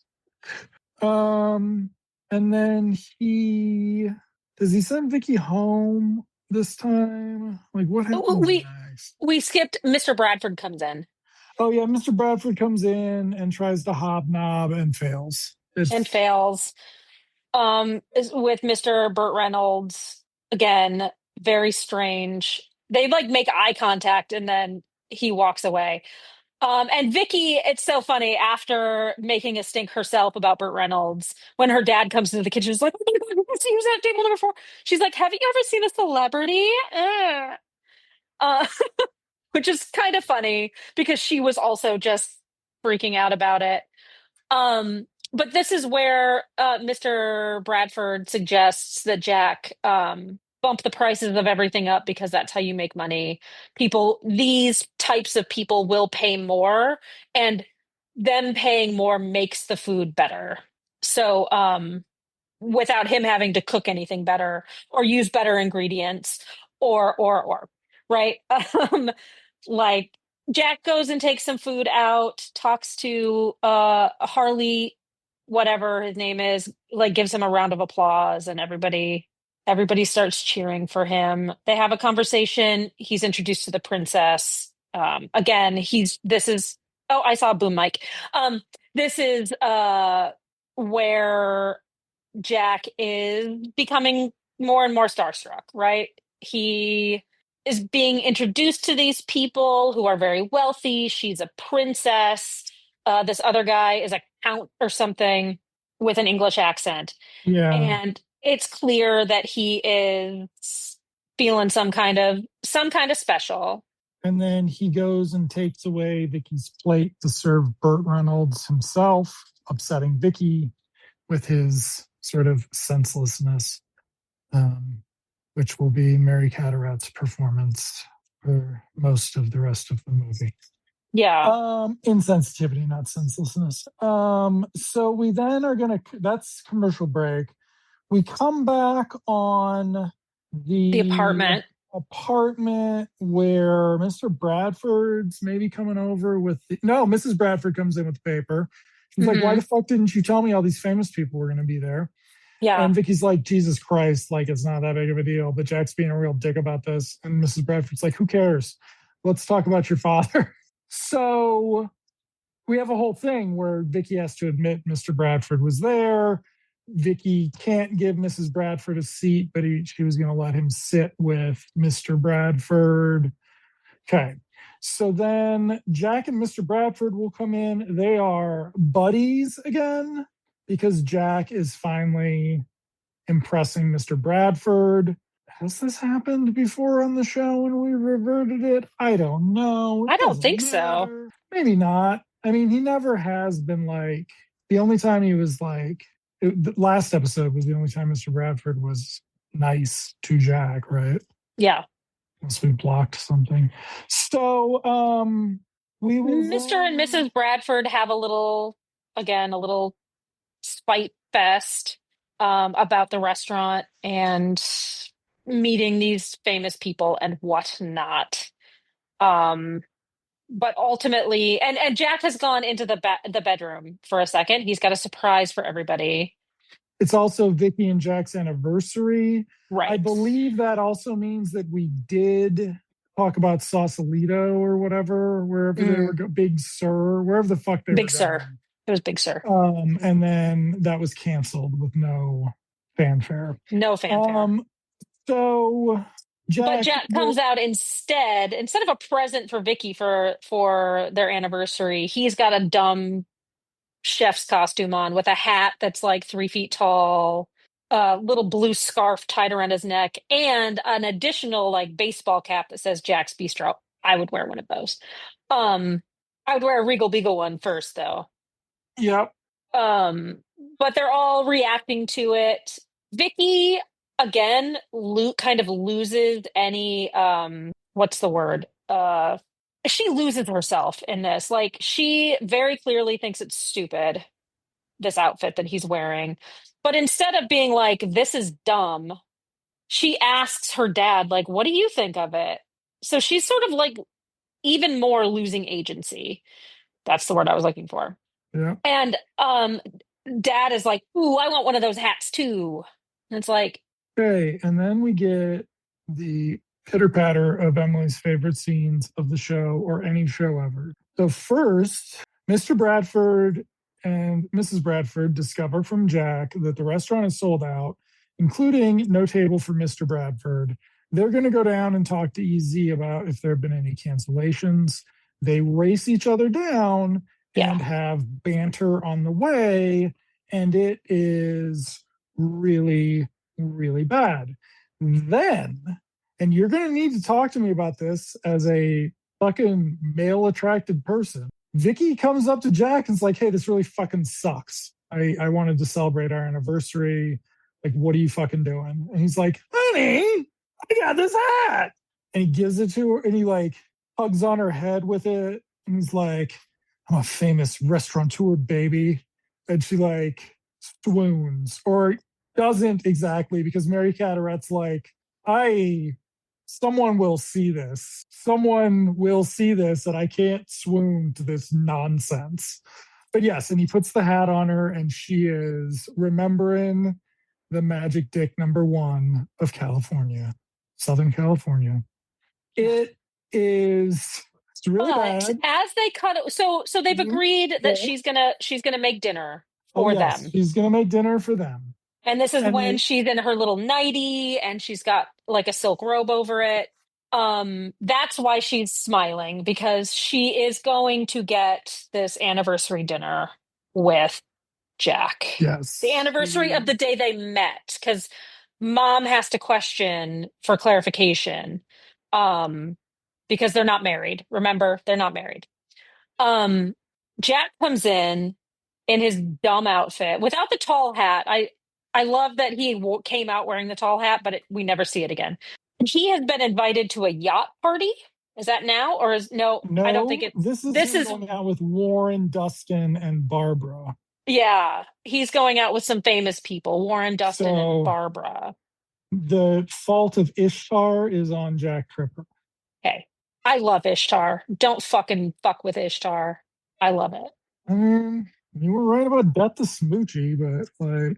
Um, and then he does he send Vicky home this time? Like, what Oh, happens We next? we skipped Mr. Bradford comes in Oh yeah, Mr. Bradford comes in and tries to hobnob and fails. and It's fails. Is with Mr. Burt Reynolds again, very strange. They like make eye contact and then he walks away. And Vicky, it's so funny after making a stink herself about Burt Reynolds, when her dad comes into the kitchen, she's like, "Oh my God, you see who's at table number 4?" She's like, "Have you ever seen a celebrity?" Uh, which is kind of funny because she was also just freaking out about it. But this is where Mr. Bradford suggests that Jack bump the prices of everything up because that's how you make money. These types of people will pay more, and them paying more makes the food better. So, without him having to cook anything better or use better ingredients or right. Like Jack goes and takes some food out, talks to Harley, whatever his name is, like gives him a round of applause, and everybody starts cheering for him. They have a conversation. He's introduced to the princess. Again, he's this is oh, I saw a boom mic. This is where Jack is becoming more and more starstruck, right? He is being introduced to these people who are very wealthy. She's a princess. This other guy is a count or something with an English accent. yeah. And it's clear that he is feeling some kind of special. And then he goes and takes away Vicky's plate to serve Burt Reynolds himself, upsetting Vicky with his sort of senselessness, which will be Mary Cadorette's performance for most of the rest of the movie. Yeah. Insensitivity, not senselessness. So we then are gonna that's commercial break. We come back on The the apartment. apartment where Mr. Bradford's maybe coming over with no, Mrs. Bradford comes in with the paper. She's like, "Why Hmm. the fuck didn't you tell me all these famous people were going to be there?" Yeah. And Vicky's like, "Jesus Christ, like it's not that big of a deal." But Jack's being a real dick about this, and Mrs. Bradford's like, "Who cares? Let's talk about your father." So we have a whole thing where Vicky has to admit Mr. Bradford was there. Vicky can't give Mrs. Bradford a seat, but she was going to let him sit with Mr. Bradford. Okay. So then Jack and Mr. Bradford will come in. They are buddies again because Jack is finally impressing Mr. Bradford. Has this happened before on the show when we reverted it? I don't know. I It don't doesn't think so. matter. Maybe not. I mean, he never has been like, the only time he was like, the last episode was the only time Mr. Bradford was nice to Jack, right? Yeah. Unless we blocked something. So, we will Mr. and then. Mrs. Bradford have a little spite fest about the restaurant and meeting these famous people and whatnot. Um, but ultimately, and Jack has gone into the bedroom for a second. He's got a surprise for everybody. It's also Vicki and Jack's anniversary. I Right. believe that also means that we did talk about Sausalito or whatever, wherever they were Mm, going, Big Sur, wherever the fuck they were Big Sir. going. It was Big Sir. And then that was canceled with no fanfare. No fanfare. Um, so But Jack Jack comes will, out instead of a present for Vicky for their anniversary, he's got a dumb chef's costume on with a hat that's like 3 feet tall, a little blue scarf tied around his neck, and an additional like baseball cap that says Jack's Bistro. I would wear one of those. Um, I would wear a Regal Beagle one first, though. yep, Um, but they're all reacting to it. Vicky again kind of loses any what's the word? She loses herself in this. Like she very clearly thinks it's stupid, this outfit that he's wearing. But instead of being like, this is dumb, she asks her dad, like, what do you think of it? So she's sort of like even more losing agency. That's the word I was looking for. yep. And dad is like, ooh, I want one of those hats too. And it's like, Okay, and then we get the pitter patter of Emily's favorite scenes of the show or any show ever. So, first, Mr. Bradford and Mrs. Bradford discover from Jack that the restaurant is sold out, including no table for Mr. Bradford. They're going to go down and talk to EZ about if there have been any cancellations. They race each other down yeah. and have banter on the way, and it is really really bad. Then, and you're going to need to talk to me about this as a fucking male attracted person. Vicky comes up to Jack and is like, hey, this really fucking sucks. I wanted to celebrate our anniversary. Like, what are you fucking doing? And he's like, honey, I got this hat. And he gives it to her and he like hugs on her head with it. And he's like, I'm a famous restaurateur, baby. And she like swoons or doesn't exactly because Mary Cadorette's like, I someone will see this. Someone will see this, and I can't swoon to this nonsense. But yes, and he puts the hat on her, and she is remembering the magic dick number one of California, Southern California. It is it's really But bad. as they cut it, so they've Mhm. agreed that Yeah. she's gonna make dinner Oh for yes, them. she's gonna make dinner for them. And this is And when they she's in her little nightie and she's got like a silk robe over it. That's why she's smiling because she is going to get this anniversary dinner with Jack. The yes. anniversary of the day they met, because mom has to question for clarification. Um, because they're not married. Remember, they're not married. Um, Jack comes in his dumb outfit without the tall hat. I love that he came out wearing the tall hat, but we never see it again. And he has been invited to a yacht party. Is that now or is no? I don't think No, it. this is This him is going out with Warren, Dustin, and Barbara. yeah. He's going out with some famous people, Warren, Dustin, and So Barbara. the fault of Ishtar is on Jack Tripper. Hey, I love Ishtar. Don't fucking fuck with Ishtar. I love it. I mean, you were right about Death to Smoochie, but like,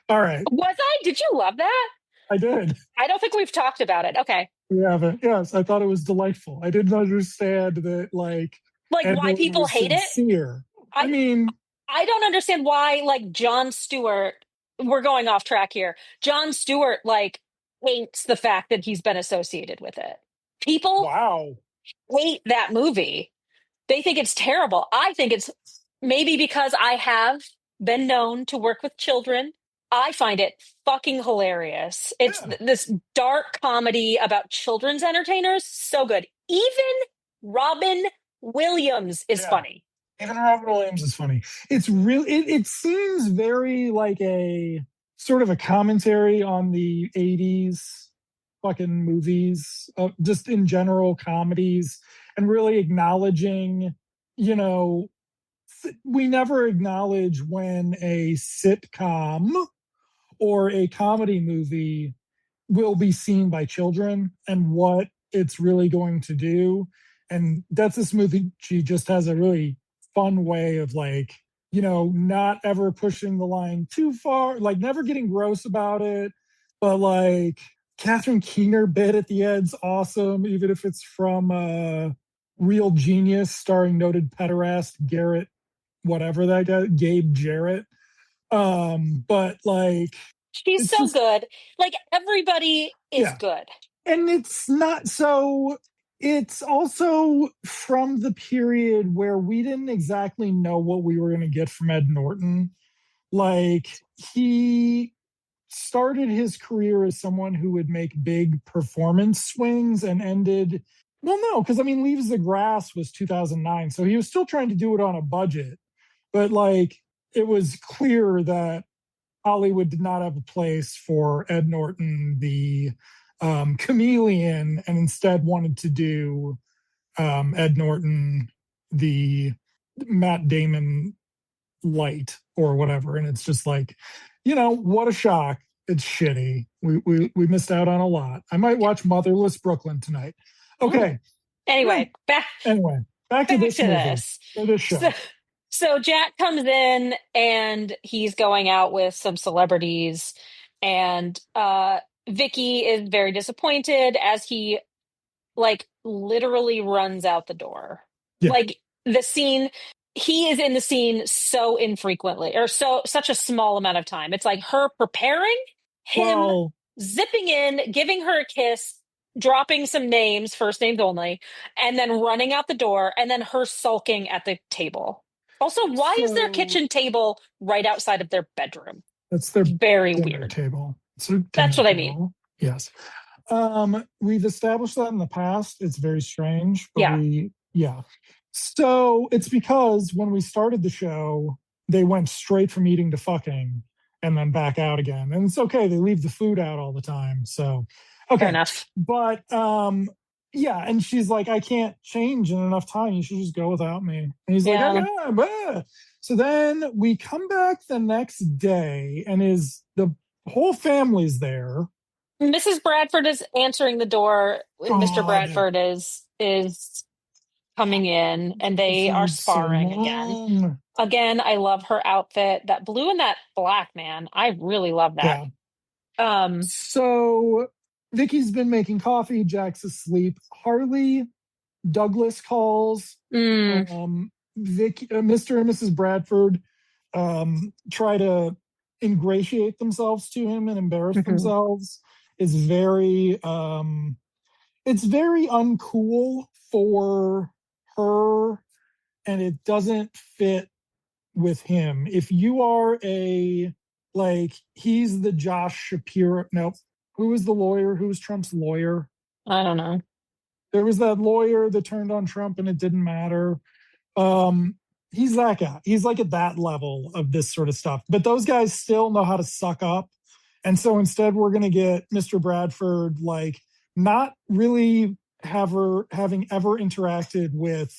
all right, Was I? Did you love that? I did. I don't think we've talked about it. Okay. We haven't. Yes, I thought it was delightful. I didn't understand that like Like why Emily people was hate it? sincere. I I mean, I don't understand why like Jon Stewart, we're going off track here. Jon Stewart like hates the fact that he's been associated with it. People wow. hate that movie. They think it's terrible. I think it's maybe because I have been known to work with children. I find it fucking hilarious. It's Yeah, this dark comedy about children's entertainers. So good. Even Robin Williams is yeah. funny. Even Robin Williams is funny. It's really it seems very like a sort of a commentary on the 80s fucking movies, just in general comedies, and really acknowledging, you know, we never acknowledge when a sitcom or a comedy movie will be seen by children and what it's really going to do. And that's this movie. She just has a really fun way of like, not ever pushing the line too far, like never getting gross about it. But like Catherine Keener bit at the end's awesome, even if it's from Real Genius, starring noted pederast Garrett, whatever that guy, Gabe Jarrett. But like She's it's so just, good. Like everybody is yeah. good. And it's not so, it's also from the period where we didn't exactly know what we were going to get from Ed Norton. Like, he started his career as someone who would make big performance swings and ended, well, no, because I mean, Leaves the Grass was 2009. So he was still trying to do it on a budget. But like, it was clear that Hollywood did not have a place for Ed Norton, the chameleon, and instead wanted to do Ed Norton, the Matt Damon light or whatever. And it's just like, what a shock. It's shitty. We missed out on a lot. I might watch Motherless Brooklyn tonight. Mm. Okay. Anyway, Anyway, back to back this to movie this. or this So, show. so Jack comes in and he's going out with some celebrities, and Vicki is very disappointed as he like literally runs out the door. Yeah. Like the scene, he is in the scene so infrequently or so such a small amount of time. It's like her preparing, him Well, zipping in, giving her a kiss, dropping some names, first names only, and then running out the door, and then her sulking at the table. Also, why is their so kitchen table right outside of their bedroom? that's their Very dinner weird. table. It's their That's dinner what I mean. table. Yes. We've established that in the past. It's very strange, but Yeah, yeah. So it's because when we started the show, they went straight from eating to fucking and then back out again. And it's okay. They leave the food out all the time. So, fair okay. enough. But, yeah. And she's like, I can't change in enough time. You should just go without me. And he's like, Yeah. okay. Bah. So then we come back the next day and the whole family's there. Mrs. Bradford is answering the door. Mr. God, Bradford is coming in, this and they are episode's so sparring again. long. Again, I love her outfit. That blue and that black, man. I really love that. Yeah. Um, So Vicky's been making coffee. Jack's asleep. Harley Douglas calls. mm, Mr. and Mrs. Bradford try to ingratiate themselves to him and embarrass mhm. themselves. Is very it's very uncool for her, and it doesn't fit with him. If you are he's the Josh Shapiro. Nope. Who was the lawyer? Who was Trump's lawyer? I don't know. There was that lawyer that turned on Trump and it didn't matter. Um, he's that guy. He's like at that level of this sort of stuff. But those guys still know how to suck up. And so instead, we're going to get Mr. Bradford, like, not really having ever interacted with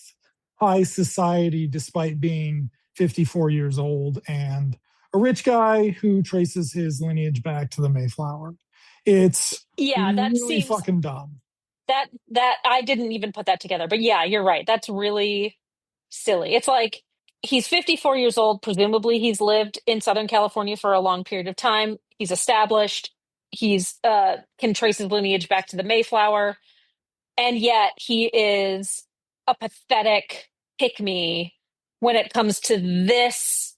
high society despite being 54 years old and a rich guy who traces his lineage back to the Mayflower. It's Yeah, that really seems fucking dumb. that I didn't even put that together. But yeah, you're right. That's really silly. It's like he's 54 years old. Presumably, he's lived in Southern California for a long period of time. He's established. He's can trace his lineage back to the Mayflower, and yet he is a pathetic pick me when it comes to this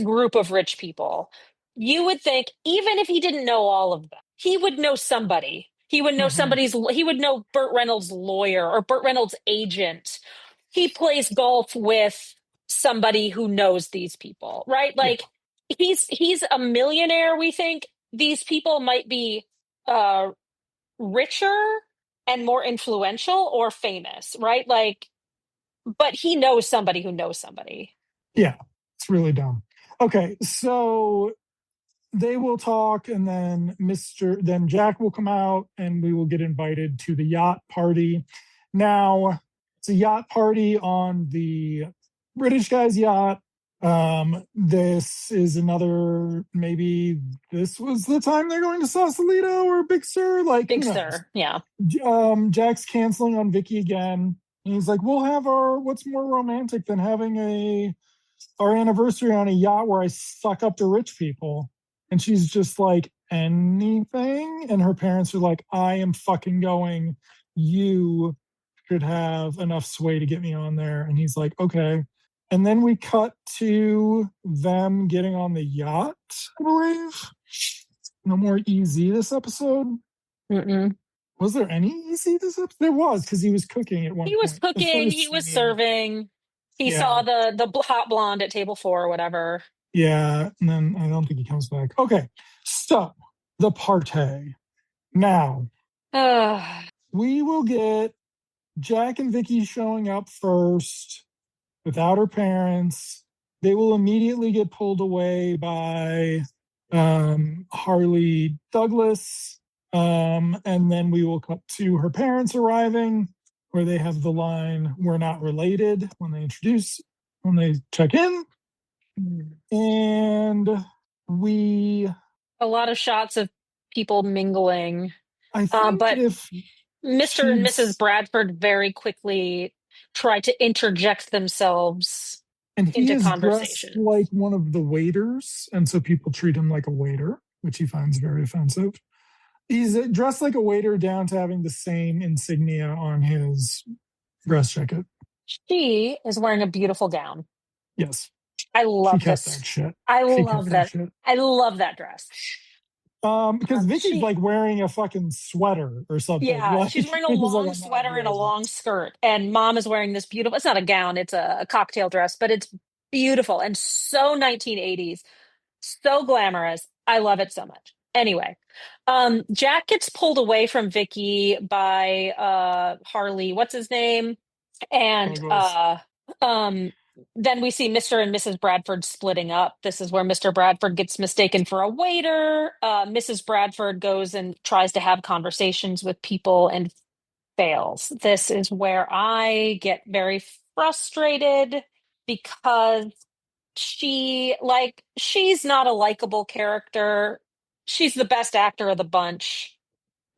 group of rich people. You would think even if he didn't know all of them, he would know somebody. He would know Hmm. he would know Burt Reynolds' lawyer or Burt Reynolds' agent. He plays golf with somebody who knows these people, right? Yeah. Like he's a millionaire, we think. These people might be uh richer and more influential or famous, right? Like, but he knows somebody who knows somebody. Yeah. It's really dumb. Okay. So they will talk, and then Jack will come out, and we will get invited to the yacht party. Now, it's a yacht party on the British guy's yacht. This is another, maybe this was the time they're going to Sausalito or Big Sur. Like, who Big knows? Sir, yeah. Jack's canceling on Vicki again. And he's like, we'll have what's more romantic than having our anniversary on a yacht where I suck up to rich people. And she's just like, anything? And her parents are like, I am fucking going. You should have enough sway to get me on there. And he's like, okay. And then we cut to them getting on the yacht, I believe. No more easy this episode. Mm-mm. Was there any easy this episode? There was, because he was cooking at one He was point. The cooking, he first was scene. serving. He Yeah. saw the hot blonde at table 4 or whatever. Yeah, and then I don't think he comes back. Okay, so the party. Now Ugh. we will get Jack and Vicky showing up first without her parents. They will immediately get pulled away by Harley Douglas. And then we will cut to her parents arriving, where they have the line, "We're not related," when they check in. And we A lot of shots of people mingling. I think But if Mr. and Mrs. she's Bradford very quickly try to interject themselves and he into is dressed conversation. like one of the waiters, and so people treat him like a waiter, which he finds very offensive. He's dressed like a waiter down to having the same insignia on his breast jacket. She is wearing a beautiful gown. Yes, I she love kept that this. shit. I She love kept that that. shit. I love that dress. Because Vicky's She like wearing a fucking sweater or something. Yeah, Like she's wearing a it's like long I'm not sweater and a dressing. long skirt, and mom is wearing this beautiful, it's not a gown, it's a cocktail dress, but it's beautiful and so 1980s, so glamorous. I love it so much. Anyway, Jack gets pulled away from Vicky by Harley, what's his name? And Douglas. um then we see Mr. and Mrs. Bradford splitting up. This is where Mr. Bradford gets mistaken for a waiter. Mrs. Bradford goes and tries to have conversations with people and fails. This is where I get very frustrated because she's not a likable character. She's the best actor of the bunch.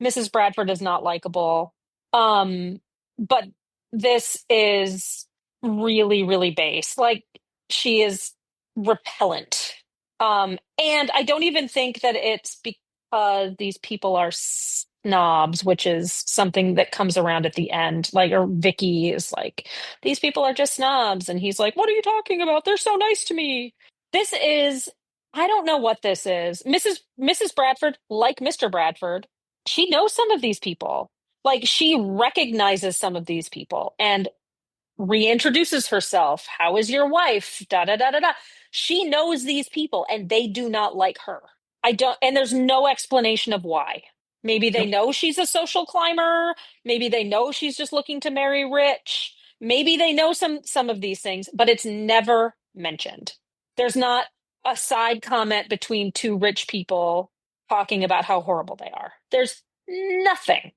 Mrs. Bradford is not likable. Um, but this is really, really base. Like she is repellent. And I don't even think that it's because these people are snobs, which is something that comes around at the end. Like, or Vicky is like, these people are just snobs. And he's like, what are you talking about? They're so nice to me. This is, I don't know what this is. Mrs. Bradford, like Mr. Bradford, she knows some of these people. Like she recognizes some of these people and reintroduces herself. How is your wife? Da da da da da. She knows these people and they do not like her. I don't, and there's no explanation of why. Maybe they Yep. know she's a social climber. Maybe they know she's just looking to marry rich. Maybe they know some of these things, but it's never mentioned. There's not a side comment between two rich people talking about how horrible they are. There's nothing.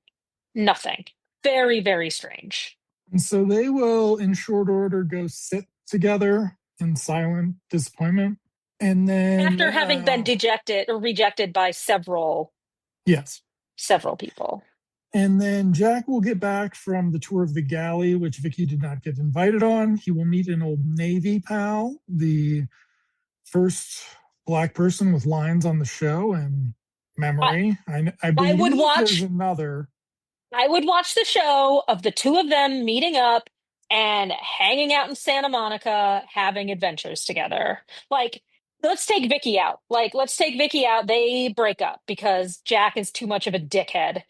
Nothing. Very, very strange. And so they will, in short order, go sit together in silent disappointment. And then, After having been dejected or rejected by yes. several people. And then Jack will get back from the tour of the galley, which Vicky did not get invited on. He will meet an old Navy pal, the first Black person with lines on the show and I, memory. I I would believe there's watch another. I would watch the show of the two of them meeting up and hanging out in Santa Monica, having adventures together. Like, let's take Vicky out. Like, let's take Vicky out. They break up because Jack is too much of a dickhead.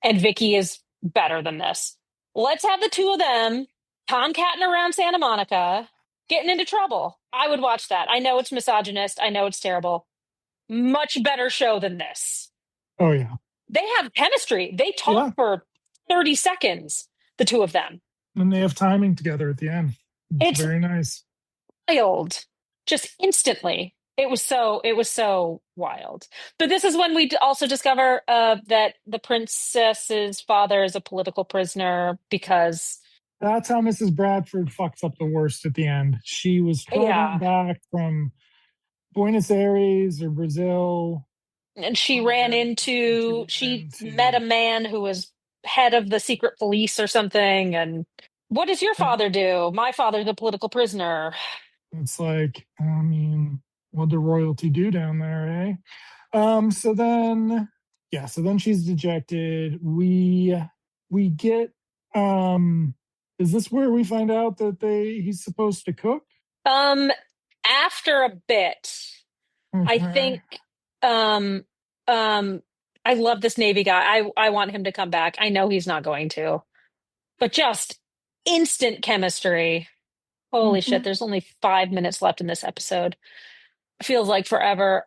And Vicki is better than this. Let's have the two of them tomcatting around Santa Monica, getting into trouble. I would watch that. I know it's misogynist. I know it's terrible. Much better show than this. Oh yeah. They have chemistry. They talk Yeah. for 30 seconds, the two of them. And they have timing together at the end. It's It's very nice. wild. Just instantly. It was so wild. But this is when we also discover that the princess's father is a political prisoner because, That's how Mrs. Bradford fucks up the worst at the end. She was traveling yeah, back from Buenos Aires or Brazil, and somewhere, and she she ran met a into. man who was head of the secret police or something. And what does your Yeah, father do? My father's a political prisoner. it's like, I mean, what the royalty do down there, eh? So then, yeah, so then she's dejected. We get, um, is this where we find out that he's supposed to cook? Um, After a bit, I Okay. think, um, um, I love this Navy guy. I want him to come back. I know he's not going to, but just instant chemistry. Holy shit, Mhm. there's only 5 minutes left in this episode. Feels like forever.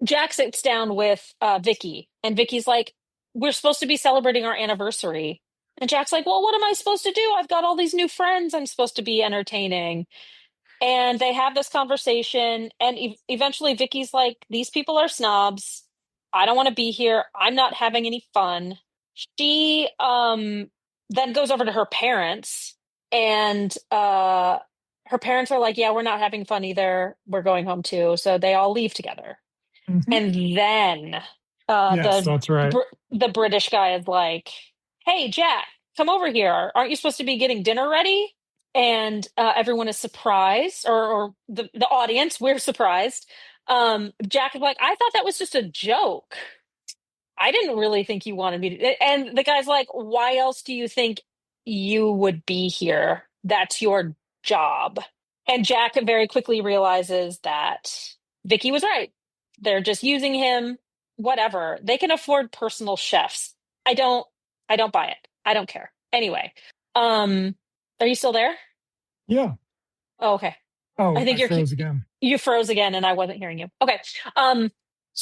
Jack sits down with Vicki, and Vicki's like, "We're supposed to be celebrating our anniversary." And Jack's like, "Well, what am I supposed to do? I've got all these new friends I'm supposed to be entertaining." And they have this conversation, and eventually Vicky's like, "These people are snobs. I don't want to be here. I'm not having any fun." She then goes over to her parents, and her parents are like, "Yeah, we're not having fun either. We're going home too." So they all leave together. Mhm. And then Yes, that's right. the British guy is like, "Hey, Jack, come over here. Aren't you supposed to be getting dinner ready?" And everyone is surprised, or the audience, we're surprised. Jack is like, "I thought that was just a joke. I didn't really think you wanted me to." And the guy's like, "Why else do you think you would be here? That's your job." And Jack very quickly realizes that Vicky was right. They're just using him, whatever. They can afford personal chefs. I don't I don't buy it. I don't care. Anyway, um are you still there? Yeah. Oh, okay. I Oh, I think froze again. you froze again and I wasn't hearing you. Okay. Um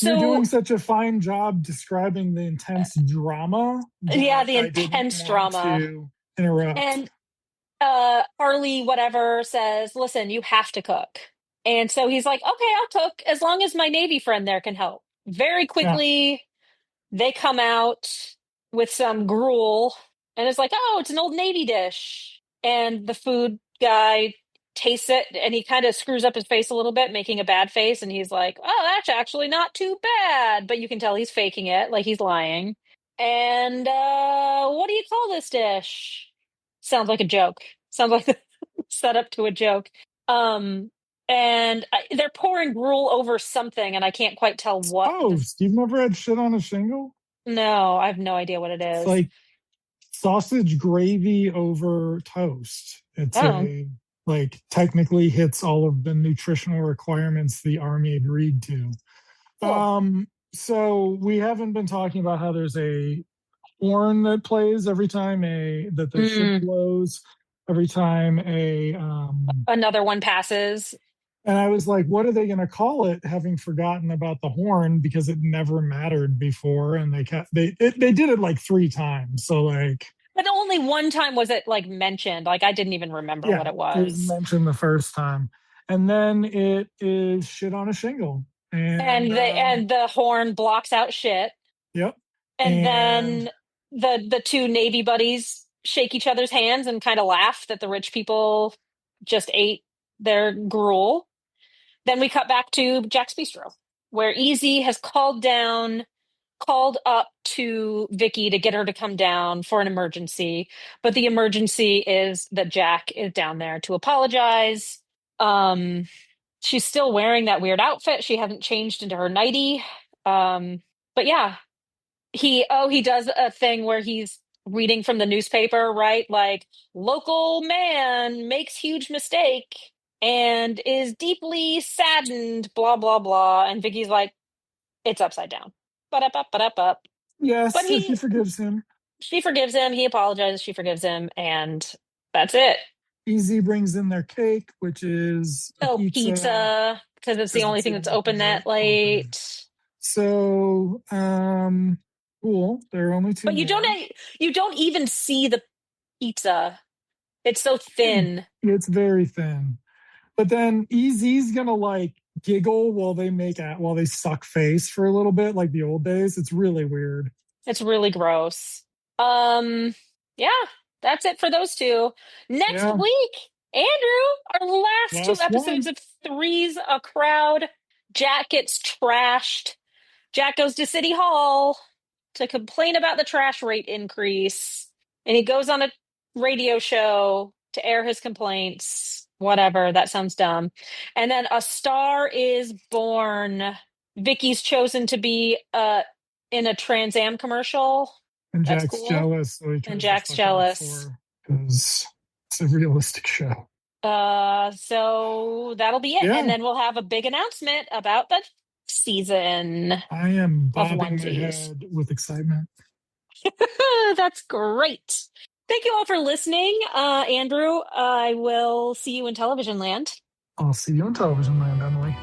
You're doing so such a fine job describing the intense drama yeah, that the I didn't intense want drama. to interrupt. And Harley, whatever, says, "Listen, you have to cook." And so he's like, "Okay, I'll cook as long as my Navy friend there can help." Very Yeah. quickly, they come out with some gruel, and it's like, "Oh, it's an old Navy dish." And the food guy tastes it, and he kind of screws up his face a little bit, making a bad face. And he's like, "Oh, that's actually not too bad." But you can tell he's faking it, like he's lying. And what do you call this dish? Sounds like a joke. Sounds like the setup to a joke. Um, and they're pouring gruel over something, and I can't quite tell what the. Toast. You've never had shit on a shingle? No, I have no idea what it It's is. like sausage gravy over toast. It's Oh, a like technically hits all of the nutritional requirements the army agreed to. cool. So we haven't been talking about how there's a horn that plays every time a that the ship Mm, blows, every time a another one passes. and I was like, what are they going to call it? Having forgotten about the horn because it never mattered before, and they did it like three times. So like, But only one time was it like mentioned. Like I didn't even remember what yeah, it it was was. mentioned the first time, and then it is shit on a shingle, and And the horn blocks out shit. yep, And and then the two Navy buddies shake each other's hands and kind of laugh that the rich people just ate their gruel. Then we cut back to Jack's Bistro, where Easy has called up to Vicky to get her to come down for an emergency. But the emergency is that Jack is down there to apologize. Um, she's still wearing that weird outfit. She hasn't changed into her nightie. But yeah, he does a thing where he's reading from the newspaper, right? Like, local man makes huge mistake and is deeply saddened, blah blah blah. And Vicky's like, "It's upside down." But up. But Yes, she forgives him. she forgives him. He apologizes. She forgives him, and that's it. Easy brings in their cake, which is a Oh, pizza pizza, because it's the because only it's thing the that's only open thing that open. late. So, cool. There are only two But more. you don't even see the pizza. It's so Mm, thin. It's very thin. But then Easy's gonna like giggle while they suck face for a little bit, like the old days. It's really weird. It's really gross. Um, yeah, that's it for those two. Next Yeah, week, Andrew, our last two last episodes one. of Three's a Crowd. Jack gets trashed. Jack goes to City Hall to complain about the trash rate increase. And he goes on a radio show to air his complaints. Whatever, that sounds dumb. And then a star is born. Vicky's chosen to be in a Trans Am commercial. And That's Jack's cool. jealous, so he And tries to Jack's fuck it up jealous. for her because it's a realistic show. So that'll be it. And Yeah, then we'll have a big announcement about the season I am of bobbing my Onesies. head with excitement. That's great. Thank you all for listening. Andrew, I will see you in television land. I'll see you on television land, Emily.